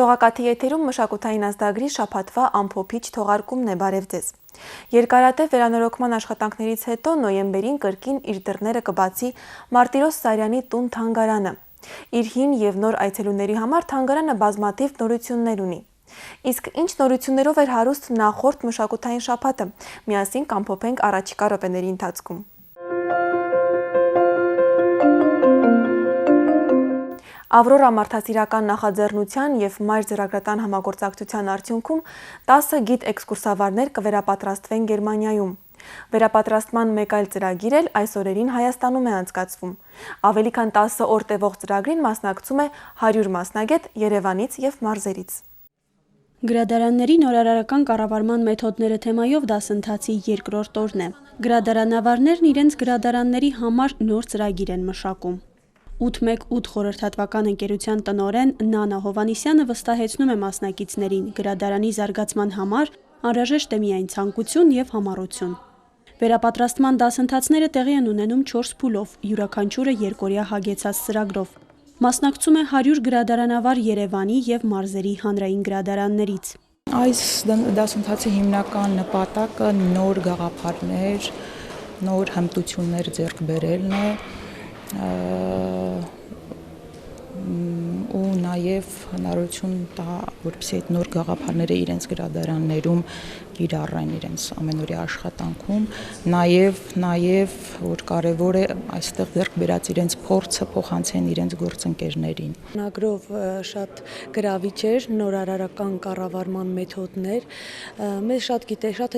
Շողակաթի եթերում մշակութային ազդագրի շաբաթվա ամփոփիչ թողարկումն է, բարև ձեզ։ Երկարատև վերանորոգման աշխատանքներից հետո նոյեմբերին կրկին իր դռները կբացի Մարտիրոս Սարյանի տուն-թանգարանը։ Իր հին եւ նոր այցելուների համար թանգարանը բազմաթիվ նորություններ ունի։ Իսկ ինչ նորություններով էր հարուստ նախորդ մշակութային շաբաթը, միասին կամփոփենք առաջիկա րոպեների ընթացքում։ Ավրորա մարդասիրական նախաձեռնության եւ Մայր ձեռագրատան համագործակցության արդյունքում 10 գիտ էքսկուրսավարներ կվերապատրաստվեն Գերմանիայում։ Վերապատրաստման մեկ այլ ծրագիր էլ այս օրերին Հայաստանում է անցկացվում։ Ավելի քան 10 օր տևող ծրագրին մասնակցում է 100 մասնագետ Երևանից եւ մարզերից։ Գրադարանների նորարարական կառավարման մեթոդները թեմայով դասընթացի երկրորդ օրն է։ Գրադարանավարներն իրենց գրադարանների համար նոր ծրագիր են մշակում։ 818 խորհրդատվական ընկերության տնօրեն Նանա Հովանիսյանը վստահեցնում է մասնակիցներին գրադարանի զարգացման համար անհրաժեշտ է միայն ցանկություն եւ համառություն։ Վերապատրաստման դասընթացները տեղի են ունենում 4 փուլով, յուրաքանչյուրը երկօրյա հագեցած ծրագրով։ Մասնակցում է 100 գրադարանավար Երևանի եւ մարզերի հանրային գրադարաններից։ Այս դասընթացի հիմնական նպատակը նոր գաղափարներ, նոր հմտություններ ձեռք բերելն է ու նաև հնարավորություն տա, որպեսզի այդ նոր գաղափարները իրենց գրադարաններում կիրառեն իրենց ամենօրյա աշխատանքում, նաև որ կարևոր է այստեղ ձեռք բերած իրենց փորձը փոխանցեն իրենց գործընկերներին։ Նագրով շատ գրավիչ էր նորարարական կառավարման մեթոդներ, մեզ շատ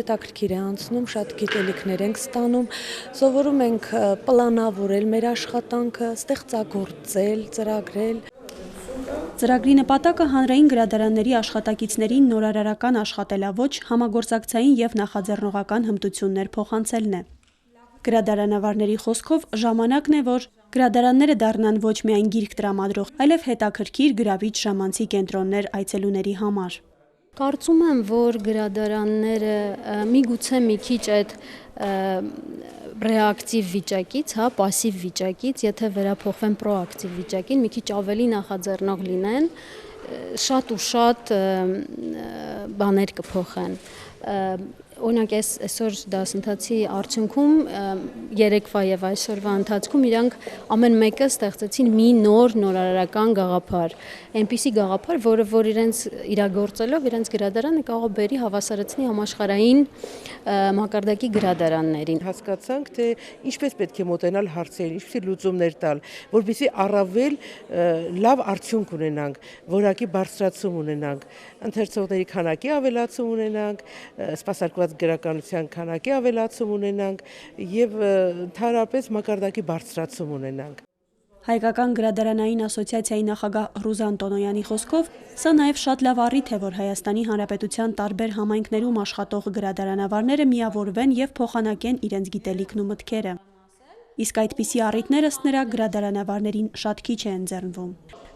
հետաքրքիր է անցնում, շատ գիտելիքներ ենք ստանում, սովորում ենք պլանավորել մեր աշխատանքը, ստեղծագործել, ծրագրել։ Ծրագրի նպատակը հանրային գրադարանների աշխատակիցներին նորարարական աշխատելաոճ, համագործակցային եւ նախաձեռնողական հմտություններ փոխանցելն է։ Գրադարանավարների խոսքով ժամանակն է, որ գրադարանները դառնան ոչ միայն գիրք տրամադրող, այլև հետաքրքիր գրավիչ ժամանցի կենտրոններ այցելուների համար։ Կարծում եմ, որ գրադարանները միգուցե մի քիչ այդ ռեակտիվ վիճակից, պասիվ վիճակից, եթե վերափոխվեն պրոակտիվ վիճակին, մի քիչ ավելի նախաձեռնող լինեն, շատ ու շատ բաներ կփոխեն։ Օրինակ այսօր դասընթացի արդյունքում երեկվա եւ այսօրվա ընթացքում իրանք ամեն մեկը ստեղծեցին մի նորարարական գաղափար, այնպիսի գաղափար, որ իրենց իրագործելով իրենց գրադարանը կարող է բերի հավասարեցնի համաշխարհային մակարդակի գրադարաններին։ Հասկացանք, թե ինչպես պետք է մոտենալ հարցերին, ինչպիսի լուծումներ տալ, որպեսզի առավել լավ արդյունք ունենանք, որակի բարձրացում ունենանք, ընթերցողների քանակի ավելացում ունենանք, սպասարկված գրականության քանակի ավելացում ունենանք եւ ընդհանրապես մակարդակի բարձրացում ունենանք։ Հայկական գրադարանային ասոցիացիայի նախագահ Ռուզան Տոնոյանի խոսքով, սա նաև շատ լավ առիթ է, որ Հայաստանի Հանրապետության տարբեր համայնքներում աշխատող գրադարանավարները միավորվեն եւ փոխանակեն իրենց գիտելիքն ու մտքերը։ Իսկ այդպիսի առիթներ ըստ նրա գրադարանավարներին շատ քիչ է ընձեռնվում։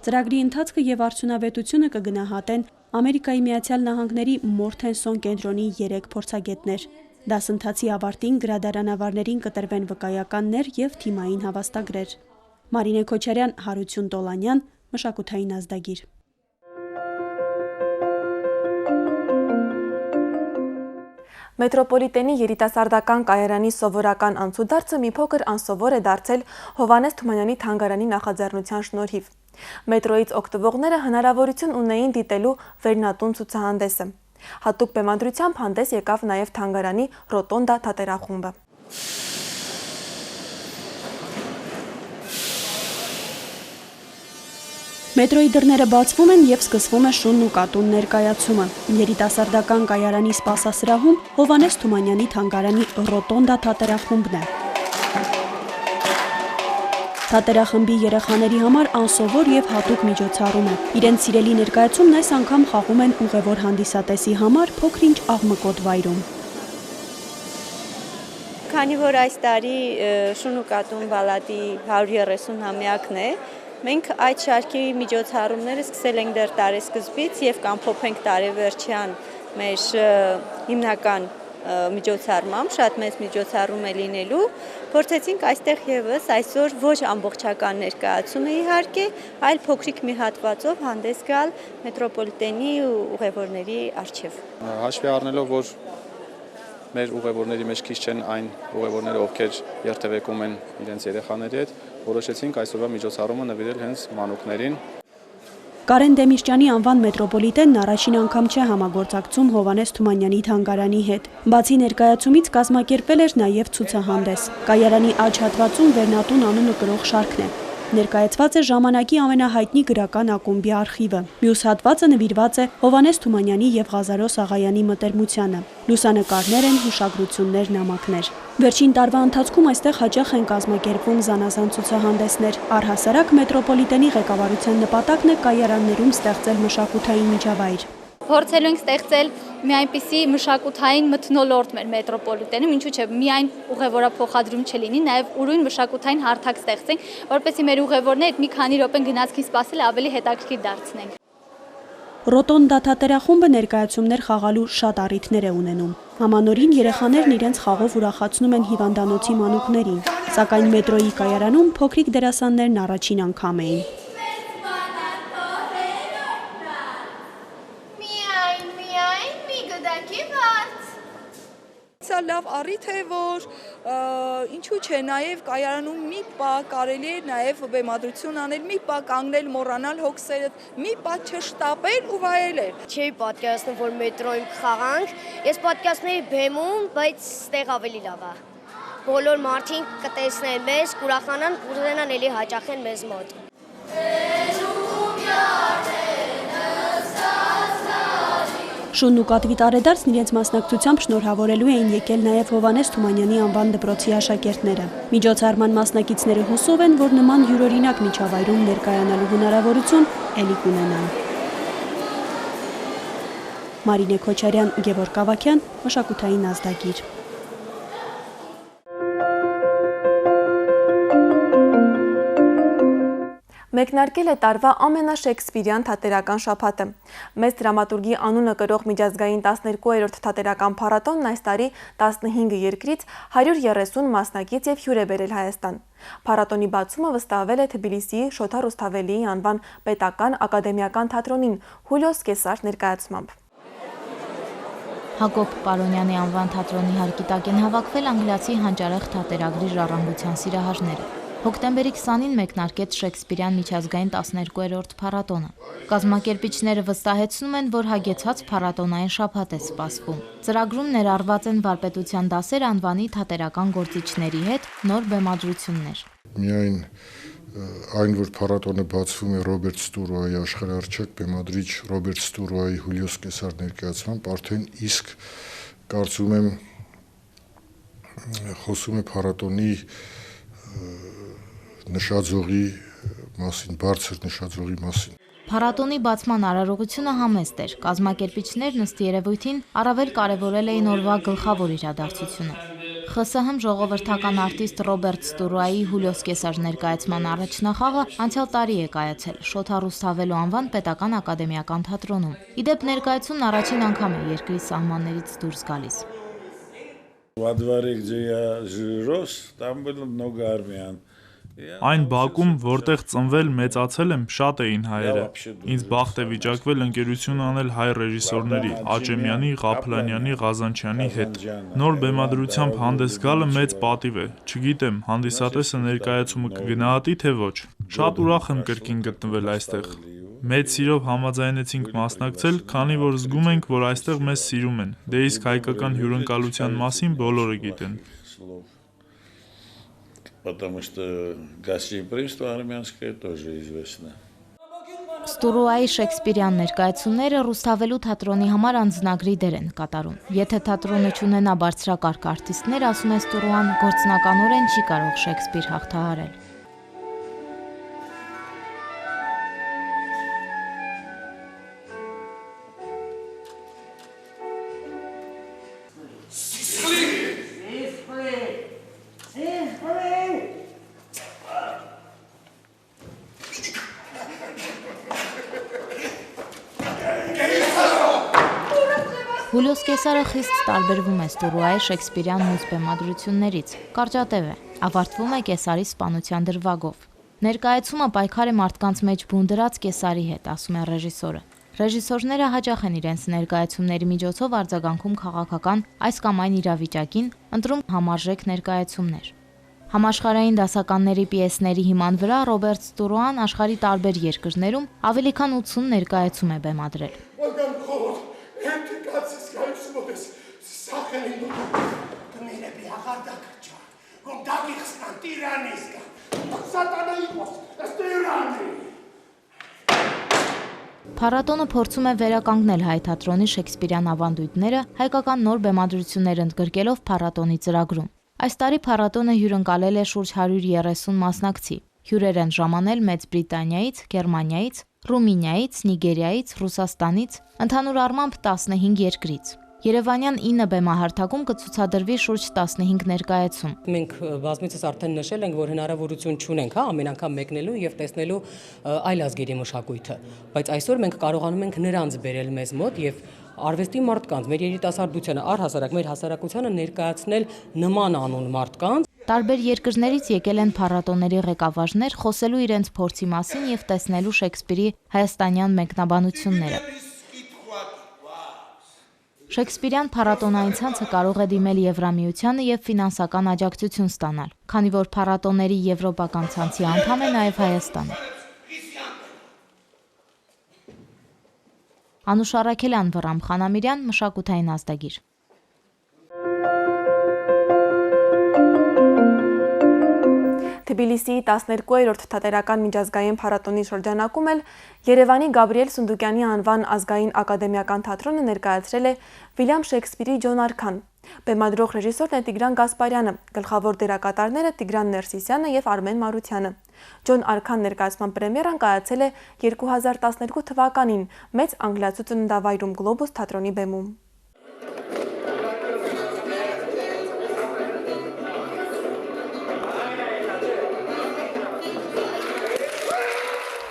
Ծրագրի ընթացքը եւ արդյունավետությունը կգնահատեն Ամերիկայի Միացյալ Նահանգների Մորթենսոն կենտրոնի 3 փորձագետներ։ Դասընթացի ավարտին գրադարանավարներին կտրվեն վկայականներ եւ թիմային հավաստագրեր։ Մարինե Քոչարյան, Հարություն Տոլանյան, մշակութային ազդագիր։ Մետրոպոլիտենի երիտասարդական կայարանի սովորական անցուդարձը մի փոքր անսովոր է դարձել Հովհաննես Թումանյանի թանգարանի նախաձեռնության շնորհիվ։ Մետրոյից օգտվողները հնարավորություն ունեին դիտելու վերնատուն ցուցահանդեսը։ Հատուկ բեմադրությամբ հանդես եկավ նաև թանգարանի Ռոտոնդա թատերախումբը։ Մետրոյի դռները բացվում են եւ սկսվում է շունն ու կատուն ներկայացումը։ Երիտասարդական կայարանի սպասասրահում Հովհաննես Թումանյանի թանգարանի Ռոտոնդա թատերախումբն է։ Թատերախմբի երեխաների համար անսովոր եւ հատուկ միջոցառում է։ Իրենց սիրելի ներկայացումն այս անգամ խաղում են ուղևոր հանդիսատեսի համար փոքրինչ աղմկոտ վայրում։ Քանի որ այս տարի շուն ու կատուն բալադի 130-ամյակն է, մենք այդ շարքի միջոցառումները սկսել ենք դեռ տարեսկզբից եւ կամփոփենք տարեվերջյան մեր հիմնական միջոցառմամբ, շատ մեծ միջոցառում է լինելու, փորձեցինք այստեղ եւս այսօր ոչ ամբողջական ներկայացում է իհարկե, այլ փոքրիկ մի հատվածով հանդես գալ մետրոպոլիտենի ուղևորների առջև։ Հաշվի առնելով, որ մեր ուղևորների մեջ քիչ չեն այն ուղևորները, ովքեր երթևեկում են իրենց երեխաների հետ, որոշեցինք այսօրվա միջոցառումը նվիրել հենց մանուկներին։ Կարեն Դեմիրճյանի անվան մետրոպոլիտենն առաջին անգամ չէ համագործակցում Հովհաննես Թումանյանի թանգարանի հետ։ Բացի ներկայացումից կազմակերպել էր նաև ցուցահանդես։ Կայարանի աջ հատվածում Վերնատուն անունը կրող շարքն է։ Ներկայացված է ժամանակի ամենահայտնի գրական ակումբի արխիվը։ Մյուս հատվածը նվիրված է Հովհաննես Թումանյանի եւ Ղազարոս Աղայանի մտերմությանը։ Լուսանկարներ են, հուշագրություններ, նամակներ։ Վերջին տարվա ընթացքում այստեղ հաճախ են կազմակերպվում զանազան ցուցահանդեսներ։ Առհասարակ մետրոպոլիտենի ղեկավարության նպատակն է կայարաններում ստեղծել մշակութային միջավայր։ Փորձելու ենք ստեղծել մի այնպիսի մշակութային մթնոլորտ մեր մետրոպոլիտենում, ինչու՞ չէ, միայն ուղևորափոխադրում չլինի, նաև ուրույն մշակութային հարթակ ստեղծենք, որպեսզի մեր ուղևորները մի քանի րոպեն գնացքին սպասել ավելի հետաքրքիր դարձնենք։ Ռոտոնդա թատերախումբը ներկայացումներ խաղալու շատ առիթներ է ունենում։ Համանորին երեխաներն իրենց խաղով ուրախացնում են հիվանդանոցի մանուկներին, սակայն մետրոյի կայարանում փոքրիկ դերասաններն առաջին անգամ էին։ Սա լավ առիթ է, որ ինչու՞ չէ, նաև կայարանում մի պա կարելի է նաև բեմադրություն անել, մի պա կանգնել, մոռանալ հոգսերդ, մի պա չշտապել ու վայելել։ Չէի պատկերացնում, որ մետրոյում խաղանք, ես պատկերացնում էի բեմում, բայց ստեղ ավելի լավ է։ Բոլոր մարդիկ կտեսնեն մեզ, կուրախանան, կուզենան էլի հաճախեն մեզ մոտ։ Շունն ու Կատվի տարեդարձն իրենց մասնակցությամբ շնորհավորելու էին եկել նաև Հովհաննես Թումանյանի անվան դպրոցի աշակերտները։ Միջոցառման մասնակիցները հուսով են, որ նման յուրօրինակ միջավայրում ներկայանալու հնարավորություն էլի կունենան։ Մարինե Քոչարյան, Գևորգ Ավագյան, Մշակութային ազդագիր։ Մեկնարկել է տարվա ամենաշեքսպիրյան թատերական շաբաթը։ Մեծ դրամատուրգի անունը կրող միջազգային 12-րդ թատերական փառատոնն այս տարի 15 երկրից 130 մասնակից եւ հյուր է բերել Հայաստան։ Փառատոնի բացումը վստահվել է Թբիլիսիի Շոթա Ռուսթավելիի անվան պետական ակադեմիական թատրոնին Հուլիոս Կեսար ներկայացմամբ։ Հակոբ Պարոնյանի անվան թատրոնի հարկի տակ են հավաքվել անգլիացի հանճարեղ թատերագրի ժառանգության սիրահարները։ Հոկտեմբերի 20-ին մեկնարկեց Շեքսպիրյան միջազգային 12-րդ փառատոնը։ Կազմակերպիչները վստահեցնում են, որ հագեցած փառատոնային շաբաթ է սպասվում։ Ծրագրում ներառված են վարպետության դասեր անվանի թատերական գործիչների հետ, նոր բեմադրություններ։ Միայն այն, որ փառատոնը բացվում է Ռոբերտ Ստուրոյի աշխարհարչակ բեմադրիչ Ռոբերտ Ստուրոյի Հուլիոս Կեսար ներկայացմամբ, արդեն իսկ կարծում եմ խոսում է փառատոնի նշաձողի մասին, բարձր նշաձողի մասին։ Փառատոնի բացման արարողությունը համեստ էր։ Կազմակերպիչներն ըստ երևույթին առավել կարևորել էին օրվա գլխավոր իրադարձությունը։ ԽՍՀՄ ժողովրդական արտիստ Ռոբերտ Ստուրոյի Հուլիոս Կեսար ներկայացման առաջնախաղը անցյալ տարի է կայացել Շոթա Ռուսթավելու անվան պետական ակադեմիական թատրոնում։ Իդեպ ներկայացումն առաջին անգամ է երկրի սահմաններից դուրս գալիս։ Во дворе, где я рос, там было много армян. Այն բակում, որտեղ ծնվել, մեծացել եմ, շատ էին հայերը։ Ինձ բախտ է վիճակվել ընկերություն անել հայ ռեժիսորների՝ Աճեմյանի, Ղափլանյանի, Ղազանչյանի հետ։ Նոր բեմադրությամբ հանդես գալը մեծ պատիվ է։ Չգիտեմ, հանդիսատեսը ներկայացումը կգնահատի, թե ոչ։ Շատ ուրախ եմ կրկին գտնվել այստեղ։ Մեծ սիրով համաձայնեցինք մասնակցել, քանի որ զգում ենք, որ այստեղ մեզ սիրում են։ Դե իսկ հայկական հյուրընկալության մասին բոլորը գիտեն։ Потому что гостеприимство армянское тоже известно. Ստուրոյի Շեքսպիրյան ներկայացումները Ռուսթավելու թատրոնի համար անձնագրի դեր են կատարում։ Եթե թատրոնը չունենա բարձրակարգ արտիստներ, ասում է Ստուրոյան, գործնականորեն չի կարող Շեքսպիր հաղթահարել։ Հուլիոս Կեսարը խիստ տարբերվում է Ստուրուայի շեքսպիրյան մյուս բեմադրություններից, կարճատև է, ավարտվում է Կեսարի սպանության դրվագով։ Ներկայացումը պայքար է մարդկանց մեջ բուն դրած Կեսարի հետ, ասում է ռեժիսորը։ Ռեժիսորները հաճախ են իրենց ներկայացումների միջոցով արձագանքում քաղաքական այս կամ այն իրավիճակին, ընտրում համարժեք ներկայացումներ։ Համաշխարհային դասականների պիեսների հիման վրա Ռոբերտ Ստուրոան աշխարհի տարբեր երկրներում ավելի քան 80 ներկայացում է բեմադրել։ Փառատոնը փորձում է վերականգնել հայ թատրոնի շեքսպիրյան ավանդույթները, հայկական նոր բեմադրություններ ընդգրկելով փառատոնի ծրագրում։ Այս տարի փառատոնը հյուրընկալել է շուրջ 130 մասնակցի։ Հյուրեր են ժամանել Մեծ Բրիտանիայից, Գերմանիայից, Ռումինիայից, Նիգերիայից, Ռուսաստանից, ընդհանուր առմամբ 15 երկրից։ Երևանյան 9 բեմահարթակում կցուցադրվի շուրջ 15 ներկայացում։ Մենք բազմիցս արդեն նշել ենք, որ հնարավորություն չունենք, ամեն անգամ մեկնելու եւ տեսնելու այլ ազգերի մշակույթը, բայց այսօր մենք կարողանում ենք նրանց բերել մեզ մոտ եւ արվեստի մարդկանց, մեր երիտասարդությանը, առհասարակ մեր հասարակությանը ներկայացնել նման անուն մարդկանց։ Տարբեր երկրներից եկել են փառատոների ղեկավարներ խոսելու իրենց փորձի մասին եւ տեսնելու Շեքսպիրի հայաստանյան մեկնաբանությունները։ Շեքսպիրյան փառատոնային ցանցը կարող է դիմել Եվրամիությանը եւ ֆինանսական աջակցություն ստանալ, քանի որ փառատոների եվրոպական ցանցի անդամ է նաեւ Հայաստանը։ Անուշ Արաքելյան, Վռամ Խանամիրյան, մշակութային ազդագիր։ Թբիլիսիի 12-րդ թատերական միջազգային փառատոնի շրջանակում էլ Երևանի Գաբրիել Սունդուկյանի անվան ազգային ակադեմիական թատրոնը ներկայացրել է Վիլյամ Շեքսպիրի Ջոն Արքան։ Բեմադրող ռեժիսորն է Տիգրան Գասպարյանը, գլխավոր դերակատարները Տիգրան Ներսիսյանը եւ Արմեն Մարությանը։ Ջոն Արքան ներկայացման պրեմիերան կայացել է 2012 թվականին Մեծ անգլիացու ծննդավայրում Գլոբուս թատրոնի բեմում։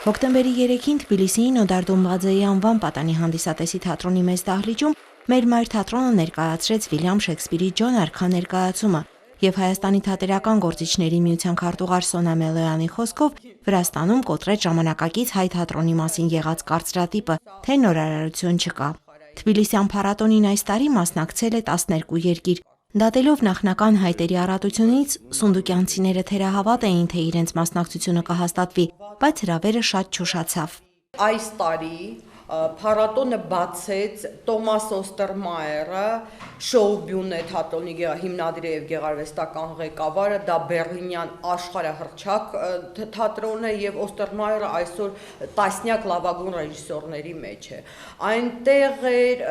Հոկտեմբերի 3-ին Թբիլիսիի Նոդար Դոմբաձեի անվան պատանի հանդիսատեսի թատրոնի մեծ դահլիճում մեր մայր թատրոնը ներկայացրեց Վիլյամ Շեքսպիրի Ջոն Արքան ներկայացումը եւ Հայաստանի թատերական գործիչների միության քարտուղար Սոնա Մելոյանի խոսքով Վրաստանում կոտրեց ժամանակակից հայ թատրոնի մասին եղած կարծրատիպը, թե նորարարություն չկա։ Թբիլիսյան փառատոնին այս տարի մասնակցել է 12 երկիր։ Դատելով նախնական հայտերի առատությունից, սունդուկյանցիները թերահավատ էին, թե իրենց մասնակցությունը կհաստատվի, բայց հրավերը շատ չուշացավ։ Այս տարի փառատոնը բացեց Տոմաս Օստերմայերը, Շոուբյունե թատրոնի հիմնադիրը եւ գեղարվեստական ղեկավարը, դա բերլինյան աշխարհահռչակ թատրոն է եւ Օստերմայերը այսօր տասնյակ լավագույն ռեժիսորների մեջ է։ Այնտեղ էր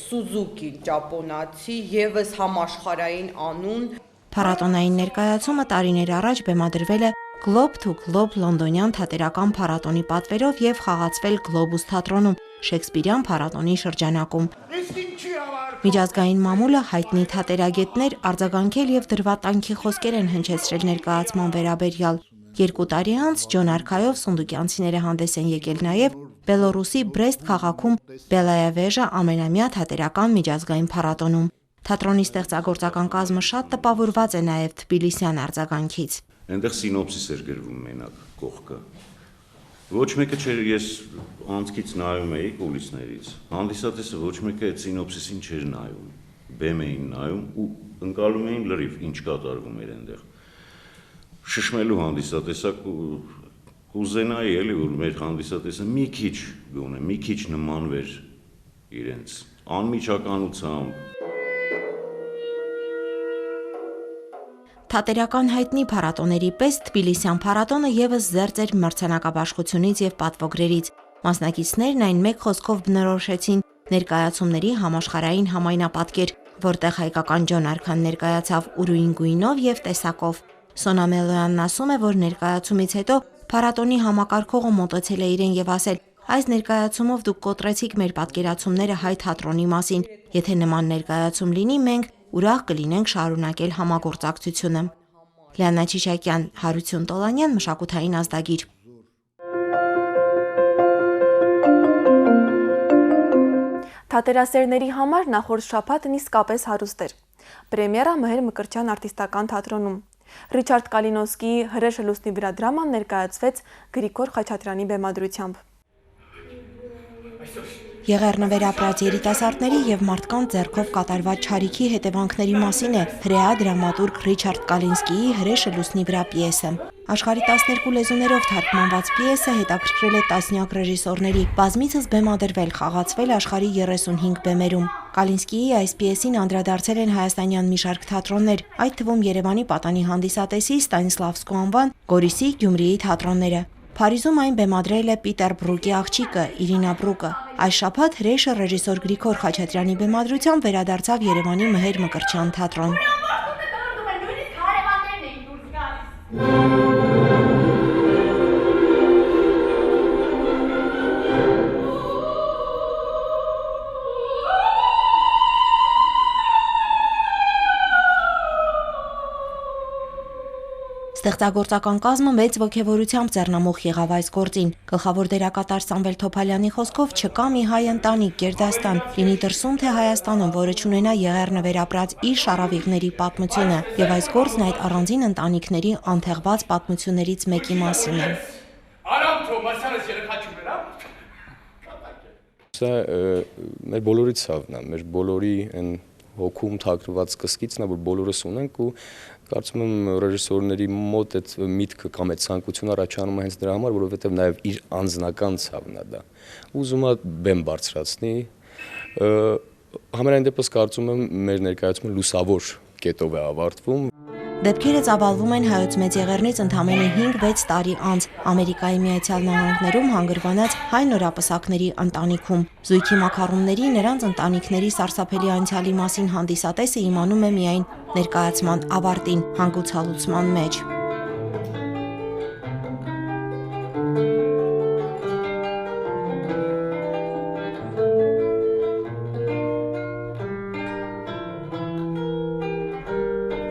Սուզուկի ճապոնացի եւս համաշխարհային անուն։ Փառատոնային ներկայացումը տարիներ առաջ բեմադրվել է Globe to Globe լոնդոնյան թատերական փառատոնի պատվերով եւ խաղացվել Գլոբուս թատրոնում Շեքսպիրյան փառատոնի շրջանակում։ Միջազգային մամուլը հայտնի թատերագետներ արձագանքել եւ դրվատանքի խոսքեր են հնչեցրել ներկայացման վերաբերյալ։ 2 տարի անց Ջոն Արքայով սունդուկյանցիները հանդես են եկել նաեւ Բելոռուսի Բրեստ քաղաքում Բելայա Վեժա ամենամյա թատերական միջազգային փառատոնում։ Թատրոնի ստեղծագործական կազմը շատ տպավորված է նաեւ թբիլիսյան արձագանքից։ Այնտեղ սինոպսիս էր գրվում մենակ կողքը։ Ոչ մեկը չէր, ես անցքից նայում էի կուլիսներից։ Հանդիսատեսը ոչ մեկը այդ սինոպսիսին չէր նայում։ Բեմ էին նայում ու ընկալում էին լրիվ ինչ կատարվում էր այնտեղ։ Շշմելու հանդիսատեսակ կուզենայի էլի որ մեր հանդիսատեսը մի քիչ նմանվեր իրենց անմիջականությամբ։ Թատերական հայտնի փառատոների պես Թբիլիսյան փառատոնը եւս զերծ էր մրցանակաբաշխությունից եւ պատվոգրերից։ Մասնակիցներն այն մեկ խոսքով բնորոշեցին ներկայացումների համաշխարհային համայնապատկեր, որտեղ հայկական Ջոն Արքան ներկայացավ ուրույն գույնով եւ տեսակով։ Սոնա Մելոյանն ասում է, որ ներկայացումից հետո փառատոնի համակարգողը մոտեցել է իրեն եւ ասել. «Այս ներկայացումով դուք կոտրեցիք մեր պատկերացումները հայ թատրոնի մասին։ Եթե նման ներկայացում լինի, մենք ուրախ կլինենք շարունակել համագործակցությունը»։ Լիանա Չիշակյան, Հարություն Տոլանյան, մշակութային ազդագիր։ Թատերասերների համար նախորդ շաբաթն իսկապես հարուստ էր։ Պրեմիերա Մհեր Մկրտչյան արտիստական թատրոնում։ Ռիչարդ Կալինոսկիի «Հրեշը լուսնի վրա» դրաման ներկայացվեց Գրիգոր Խաչատրյանի բեմադրությամբ։ Եղեռնը վերապրած երիտասարդների եւ մարդկանց ձեռքով կատարված չարիքի հետևանքների մասին է հրեա դրամատուրգ Ռիչարդ Կալինսկիի «Հրեշը լուսնի վրա» պիեսը։ Աշխարհի 12 լեզուներով թարգմանված պիեսը հետաքրքրել է տասնյակ ռեժիսորների, բազմիցս բեմադրվել, խաղացվել աշխարհի 35 բեմերում։ Կալինսկիի այս պիեսին անդրադարձել են հայաստանյան մի շարք թատրոններ, այդ թվում Երևանի պատանի հանդիսատեսի Ստանիսլավսկու անվան, Գորիսի, Գյումրիի թատրոնները։ Փարիզում այն բեմադրել է Պիտեր Բրուկի աղջիկը Իրինա Բրուկը։ Այս շաբաթ հրեշը ռեժիսոր Գրիգոր Խաչատրյանի բեմադրությամբ վերադարձավ Երևանի Մհեր Մկրտչյան թատրոն։ Ստեղծագործական կազմը մեծ ոգևորությամբ ձեռնամուխ եղավ այս գործին։ Գլխավոր դերակատար Սամվել Թոփալյանի խոսքով չկա մի հայ ընտանիք Գերդաստան, լինի դրսում թե Հայաստանում, որը չունենա Եղեռնը վերապրած իր շարավիղների պատմությունը, եւ այս գործն այդ առանձին ընտանիքների անթեղված պատմություններից մեկի մասին է։ Սա մեր բոլորի ցավն է, մեր բոլորի այն հոգում թաքնված սկզբիցն է, որ բոլորս ունենք ու կարծում եմ ռեժիսորների մոտ այդ միտքը կամ այդ ցանկությունը առաջանում է հենց դրա համար, որովհետև նաև իր անձնական ցավն է դա։ Ուզում է բեմ բարձրացնի, համենայն դեպս կարծում եմ մեր ներկայացումը լուսավոր կետով է ավարտվում։ Դեպքերը ծավալվում են Հայոց Մեծ Եղեռնից ընդամենը 5-6 տարի անց Ամերիկայի Միացյալ Նահանգներում հանգրվանած հայ նորապսակների ընտանիքում։ Զույգի մաքարումների նրանց ընտանիքների սարսափելի անցյալի մասին հանդիսատեսը իմանում է միայն ներկայացման ավարտին, հանգուցալուծման մեջ։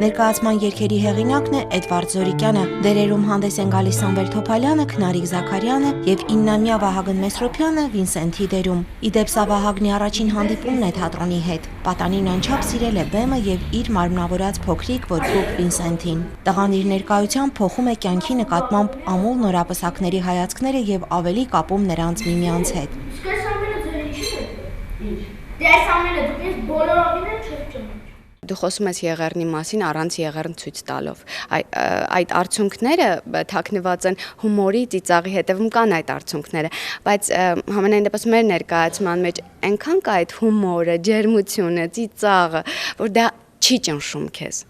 Ներկայացման երգերի հեղինակն է Էդվարդ Զորիկյանը, դերերում հանդես են գալիս Սամվել Թոփալյանը, Քնարիկ Զաքարյանը եւ 9-ամյա Վահագն Մեսրոպյանը Վինսենթի դերում։ Իդեպ սա Վահագնի առաջին հանդիպումն է թատրոնի հետ։ Պատանին անչափ սիրել է բեմը եւ իր մարմնավորած փոքրիկ որփուկ Վինսենթին։ Տղան իր ներկայությամբ փոխում է կյանքի նկատմամբ ամուլ նորապսակների հայացքները եւ ավելի կապում նրանց միմյանց հետ։ Դու խոսում ես Եղեռնի մասին առանց Եղեռն ցույց տալով։ Այդ արդյունքները թաքնված են հումորի, ծիծաղի հետևում կան այդ արդյունքները, բայց համենայն դեպս մեր ներկայացման մեջ այնքան կա այդ հումորը, ջերմությունը, ծիծաղը, որ դա չի ճնշում քեզ։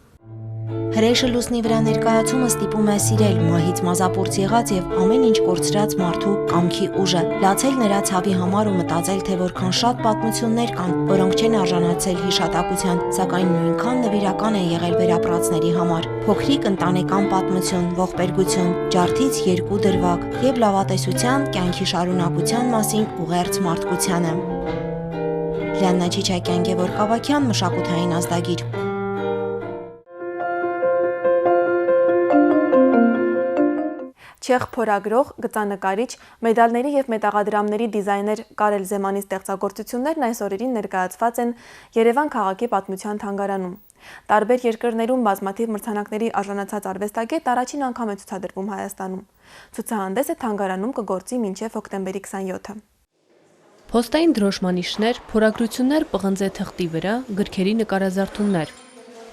Հրեշը լուսնի վրա ներկայացումը ստիպում է սիրել մահից մազապուրց եղած եւ ամեն ինչ կորցրած մարդու կամքի ուժը, լացել նրա ցավի համար ու մտածել, թե որքան շատ պատմություններ կան, որոնք չեն արժանացել հիշատակության, սակայն նույնքան նվիրական են եղել վերապրածների համար։ Փոքրիկ ընտանեկան պատմություն, ողբերգություն, ջարդից երկու դրվագ եւ լավատեսության, կյանքի շարունակության մասին ուղերձ մարդկությանը։ Լիաննա Չիչակյան, Գևորգ Ավագյան, մշակութային ազդագիր։ Չեխ փորագրող, գծանկարիչ, մեդալների եւ մետաղադրամների դիզայներ Կարել Զեմանի ստեղծագործություններն այս օրերին ներկայացված են Երևան քաղաքի պատմության թանգարանում։ Տարբեր երկրներում բազմաթիվ մրցանակների արժանացած արվեստագետ առաջին անգամ է ցուցադրվում Հայաստանում։ Ցուցահանդեսը թանգարանում կգործի մինչև հոկտեմբերի 27-ը։ Փոստային դրոշմանիշներ, փորագրություններ պղնձե թղթի վրա, գրքերի նկարազարդումներ։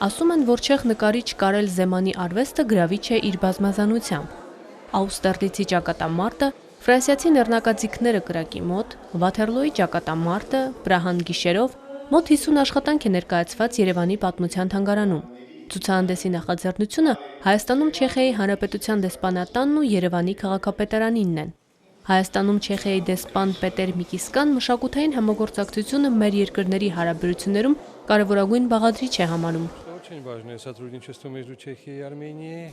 Ասում են, որ չեխ նկարիչ Կարել Զեմանի արվեստը գրավիչ է իր բազմազանությամբ։ Աուստերլիցի ճակատամարտը, ֆրանսիացի նռնակաձիգները կրակի մոտ, Վաթերլոյի ճակատամարտը, Պրահան գիշերով մոտ 50 աշխատանք է ներկայացված Երևանի պատմության թանգարանում։ Ցուցահանդեսի նախաձեռնությունը Հայաստանում Չեխիայի Հանրապետության դեսպանատանն ու Երևանի քաղաքապետարանինն են։ Հայաստանում Չեխիայի դեսպան Պետեր Միկիսկան մշակութային համագործակցությունը մեր երկրների հարաբերություններում կարևորագույն բաղադրիչ է համարում։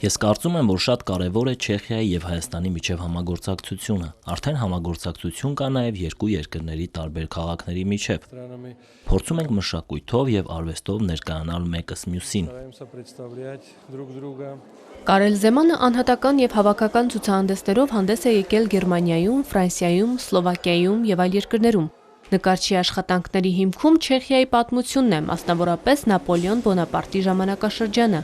Ես կարծում եմ, որ շատ կարևոր է Չեխիայի եւ Հայաստանի միջև համագործակցությունը։ Արդեն համագործակցություն կա նաեւ երկու երկրների տարբեր քաղաքների միջև։ Փորձում ենք մշակույթով եւ արվեստով ներկայանալ մեկս մյուսին։ Կարել Զեմանը անհատական եւ հավաքական ցուցահանդեսներով հանդես է եկել Գերմանիայում, Ֆրանսիայում, Սլովակիայում եւ այլ երկրներում։ Նկարչի աշխատանքների հիմքում Չեխիայի պատմությունն է, մասնավորապես Նապոլեոն Բոնապարտի ժամանակաշրջանը։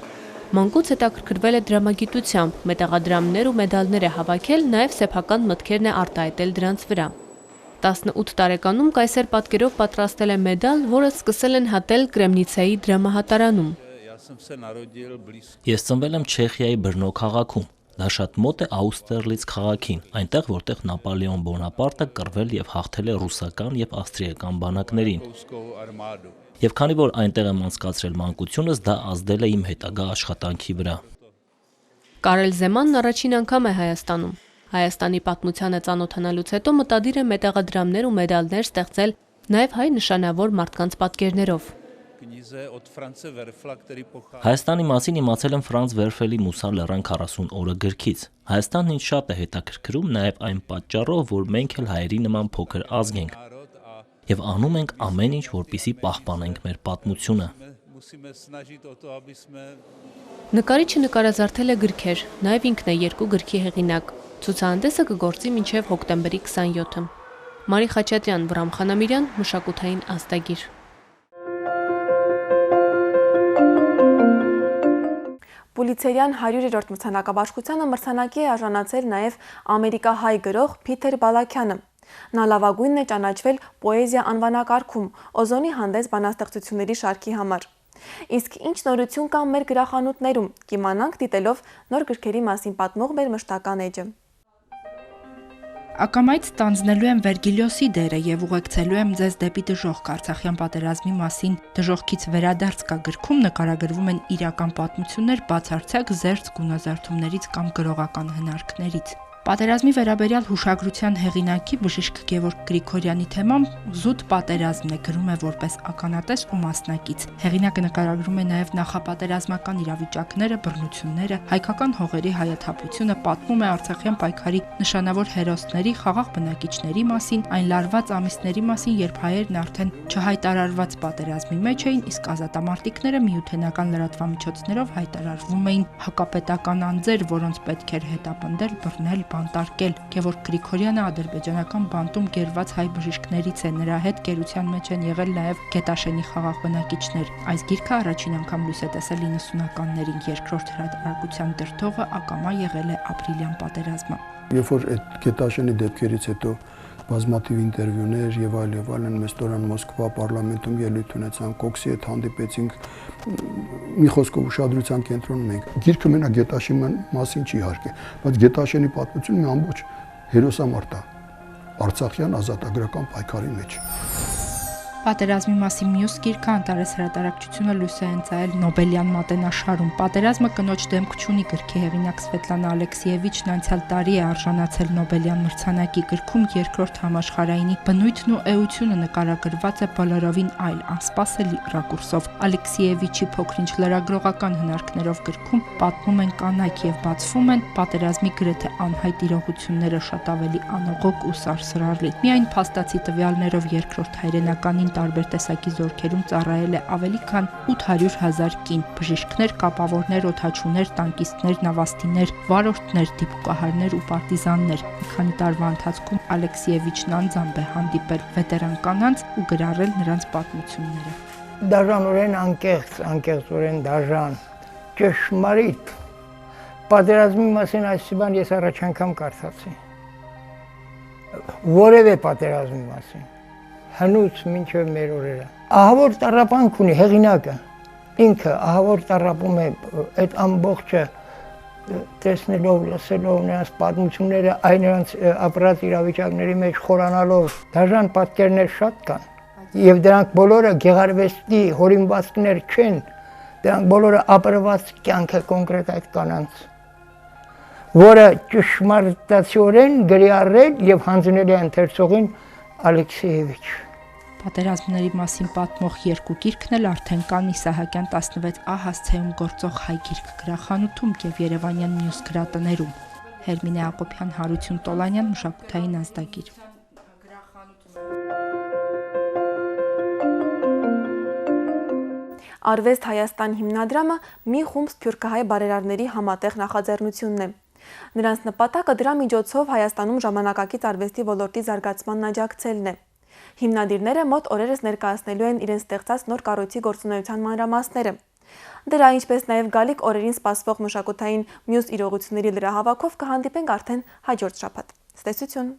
Մանկուց հետաքրքրվել է դրամագիտությամբ, մետաղադրամներ ու մեդալներ է հավաքել, նաև սեփական մտքերն է արտահայտել դրանց վրա։ 18 տարեկանում կայսեր պատկերով պատրաստել է մեդալ, որը սկսել են հատել Կրեմնիցեի դրամահատարանում։ Ես ծնվել եմ Չեխիայի Բրնո քաղաքում։ Դա շատ մոտ է Աուստերլից քաղաքին, այնտեղ որտեղ Նապոլեոն Բոնապարտը կռվել եւ հաղթել է ռուսական եւ ավստրիական բանակներին։ Եվ քանի որ այնտեղ եմ անցկացրել մանկությունս, դա ազդել է իմ հետագա աշխատանքի վրա։ Կարել Զեմանն առաջին անգամ է Հայաստանում։ Հայաստանի պատմությանը ծանոթանալուց հետո մտադիր է մետաղադրամներ ու մեդալներ ստեղծել նաև հայ նշանավոր մարդկանց պատկերներով։ Հայաստանի մասին իմացել եմ Ֆրանց Վերֆելի «Մուսա լեռան 40 օրը» գրքից։ Հայաստանն ինձ շատ է հետաքրքրում նաև այն պատճառով, որ մենք էլ հայերի նման փոքր ազգ ենք եւ անում ենք ամեն ինչ, որպեսզի պահպանենք մեր պատմությունը։ Նկարիչը նկարազարդել է գրքեր, նաև ինքն է 2 գրքի հեղինակ։ Ցուցահանդեսը կգործի մինչև հոկտեմբերի 27-ը։ Մարի Խաչատրյան, Վրամ Խանամիրյան, Մշակութային ազդագիր։ Պուլիցերյան 100-րդ մրցանակաբաշխությանը մրցանակի է արժանացել նաև ամերիկահայ գրող Փիթեր Բալաքյանը։ Նա լավագույնն է ճանաչվել պոեզիա անվանակարգում Օզոնի հանդես բանաստեղծությունների շարքի համար։ Իսկ ինչ նորություն կա մեր գրախանութներում, կիմանանք դիտելով նոր գրքերի մասին պատմող մեր մշտական էջը։ Ակամայից ստանձնելու եմ Վերգիլիոսի դերը եւ ուղեկցելու եմ ձեզ դեպի դժոխք Արցախյան պատերազմի մասին դժոխքից վերադարձ կա գրքում նկարագրվում են իրական պատմություններ բացարձակ զերծ գունազարդումներից կամ գրողական հնարքներից։ Պատերազմի վերաբերյալ հուշագրության հեղինակի բժիշկ Գևորգ Գրիգորյանի թեման զուտ պատերազմն է, գրում է որպես ականատես ու մասնակից։ Հեղինակը նկարագրում է նաև նախապատերազմական իրավիճակները, բռնությունները, հայկական հողերի հայաթափությունը, պատմում է Արցախյան պայքարի նշանավոր հերոսների, խաղաղ բնակիչների մասին, այն լարված ամիսների մասին, երբ հայերն արդեն չհայտարարված պատերազմի մեջ էին, իսկ ազատամարտիկները միութենական լրատվամիջոցներով հայտարարվում էին հակապետական անձեր, որոնց պետք էր հետապնդել, բռնել, բանտարկել։ Գևորգ Գրիգորյանը ադրբեջանական բանտում գերված հայ բժիշկներից է, նրա հետ գերության մեջ են եղել նաև Գետաշենի խաղաղ բնակիչներ։ Այս գիրքը առաջին անգամ լույս է տեսել 90-ականներին, երկրորդ հրատարակության դրդողը ակամա եղել է ապրիլյան պատերազմը։ Երբ որ այդ Գետաշենի դեպքերից հետո բազմաթիվ ինտերվյուներ եւ այլն մեծ տորան Մոսկվա պարլամենտում ելույթ ունեցան, Կոքսի հետ հանդիպեցինք, մի խոսքով ուշադրության կենտրոնում ենք։ Գիրքը մենակ Գետաշենի մասին չի իհարկե, բայց Գետաշենի պատմությունը մի ամբողջ հերոսամարտ է Արցախյան ազատագրական պայքարի մեջ։ Պատերազմի մասին մյուս գիրքը Անտարես հրատարակչությունը լույս է ընծայել Նոբելյան մատենաշարում։ Պատերազմը կնոջ դեմք չունի գրքի հեղինակ Սվետլանա Ալեքսիևիչն անցյալ տարի է արժանացել Նոբելյան մրցանակի։ Գրքում երկրորդ համաշխարհայինի բնույթն ու էությունը նկարագրված է բոլորովին այլ, անսպասելի ռակուրսով։ Ալեքսիևիչի փոքրինչ լրագրողական հնարքներով գրքում պատմում են կանայք եւ բացվում են պատերազմի գրեթե անհայտ իրողությունները շատ ավելի անողոք ու սարսռալի։ Միայն փաստացի տվյալներով երկրորդ հայրենականին տարբեր տեսակի զորքերում ծառայել է ավելի քան 800,000 կին, բժիշկներ, կապավորներ, օդաչուներ, տանկիստներ, նավաստիներ, վարորդներ, դիպուկահարներ ու պարտիզաններ։ Մի քանի տարվա ընթացքում Ալեքսիևիչն անձամբ է հանդիպել վետերան կանանց ու գրառել նրանց պատմությունները։ Դաժանորեն անկեղծորեն դաժան, ճշմարիտ։ Պատերազմի մասին այս բան ես առաջ անգամ կարդացի։ Որևէ պատերազմի մասին հնուց մինչև մեր օրերը։ Ահավոր տառապանք ունի հեղինակը, ինքը ահավոր տառապում է այդ ամբողջը տեսնելով, լսելով նրանց պատմությունները, այն նրանց ապրած իրավիճակների մեջ խորանալով, դաժան պատկերներ շատ կան, եւ դրանք բոլորը գեղարվեստի հորինվածքներ չեն, դրանք բոլորը ապրված կյանք է կոնկրետ այդ կանանց, որը ճշմարտացիորեն գրի առել եւ հանձնել է ընթերցողին Ալեքսիևիչ։ Պատերազմների մասին պատմող երկու գիրքն էլ արդեն կան Իսահակյան 16A հասցեում գործող հայ գիրք գրախանութում եւ Երևանյան մյուս գրատներում։ Հերմինե Ակոբյան, Հարություն Տոլանյան, Մշակութային ազդագիր։ Արվեստ Հայաստան հիմնադրամը մի խումբ սփյուռքահայ բարերարների համատեղ նախաձեռնությունն է։ Նրանց նպատակը դրա միջոցով Հայաստանում ժամանակակից արվեստի ոլորտի զարգացմանն աջակցելն է։ Հիմնադիրները մոտ օրերս ներկայացնելու են իրենց ստեղծած նոր կառույցի գործունեության մանրամասները։ Դրա, ինչպես նաև գալիք օրերին սպասվող մշակութային մյուս իրողությունների լրահավաքով կհանդիպենք արդեն հաջորդ շաբաթ։ Ցտեսություն։